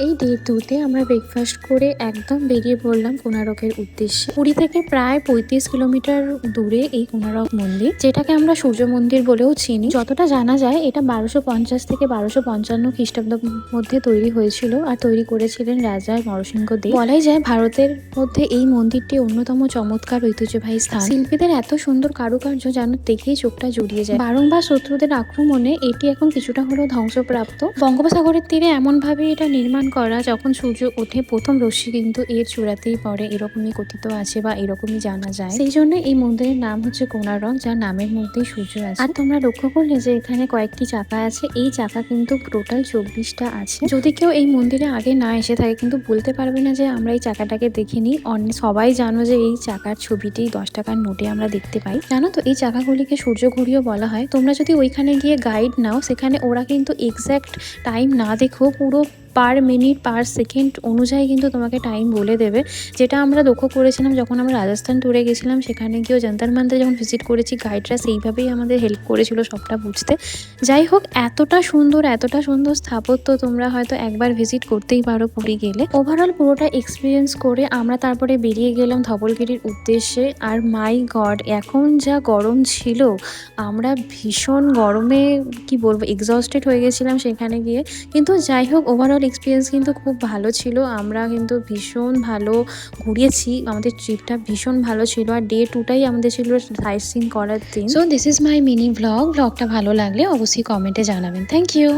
এই ডে 2-তে আমরা ব্রেকফাস্ট করে একদম বেরিয়ে পড়লাম কোণারকের উদ্দেশ্যে। পুরী থেকে প্রায় 35 কিলোমিটার দূরে এই কোণারক মন্দির, যেটাকে আমরা সূর্য মন্দির বলেও চিনি। যতটা জানা যায় এটা 1250 থেকে 1255 খ্রিস্টাব্দের মধ্যে তৈরি হয়েছিল, আর তৈরি করেছিলেন রাজা নরসিংহ দেব। বলাই যায় ভারতের মধ্যে এই মন্দিরটি অন্যতম চমৎকার ঐতিহ্যবাহী স্থান। শিল্পীদের এত সুন্দর কারুকার্য যেন দেখেই চোখটা জুড়িয়ে যায়। বারংবার শত্রুদের আক্রমণে এটি এখন কিছুটা হলেও ধ্বংসপ্রাপ্ত। বঙ্গোপসাগরের তীরে এমন ভাবে এটা নির্মাণ করা, যখন সূর্য ওঠে প্রথম রশ্মি কিন্তু এর চূড়াতেই পড়ে, এরকমই কথিত আছে বা এরকমই জানা যায়। সেই জন্য এই মন্দিরের নাম হচ্ছে কোণারক, যার নামের মধ্যেই সূর্য আছে। আর তোমরা লক্ষ্য করলে যে এখানে কয়েকটি চাকা আছে, এই চাকা কিন্তু টোটাল 24টা আছে। যদি কেউ এই মন্দিরে আগে না এসে থাকে কিন্তু বলতে পারবে না যে আমরা এই চাকাটাকে দেখিনি। সবাই জানো যে এই চাকার ছবিটি 10 টাকার নোটে আমরা দেখতে পাই। জানো তো এই চাকাগুলিকে সূর্য ঘড়িও বলা হয়। তোমরা যদি ওইখানে গিয়ে গাইড নাও, সেখানে ওরা কিন্তু এক্স্যাক্ট টাইম না দেখেও পুরো পার মিনিট পার সেকেন্ড অনুযায়ী কিন্তু তোমাকে টাইম বলে দেবে। যেটা আমরা লক্ষ্য করেছিলাম যখন আমরা রাজস্থান ট্যুরে গেছিলাম, সেখানে গিয়েও যন্তর মন্তর যখন ভিজিট করেছি, গাইডরা সেইভাবেই আমাদের হেল্প করেছিল সবটা বুঝতে। যাই হোক, এতটা সুন্দর স্থাপত্য, তোমরা হয়তো একবার ভিজিট করতেই পারো পুরী গেলে। ওভারঅল পুরোটা এক্সপিরিয়েন্স করে আমরা তারপরে বেরিয়ে গেলাম ধবলগিরির উদ্দেশ্যে। আর মাই গড, এখন যা গরম ছিল, আমরা ভীষণ গরমে কি বলবো এক্সস্টেড হয়ে গেছিলাম সেখানে গিয়ে। কিন্তু যাই হোক, ওভারঅল এক্সপিরিয়েন্স কিন্তু খুব ভালো ছিল। আমরা কিন্তু ভীষণ ভালো ঘুরিয়েছি, আমাদের ট্রিপটা ভীষণ ভালো ছিল। আর ডে 2টাই আমাদের ছিল সাইট সিইং করার দিন। So this is my mini ব্লগটা ভালো লাগলে অবশ্যই কমেন্টে জানাবেন। Thank you.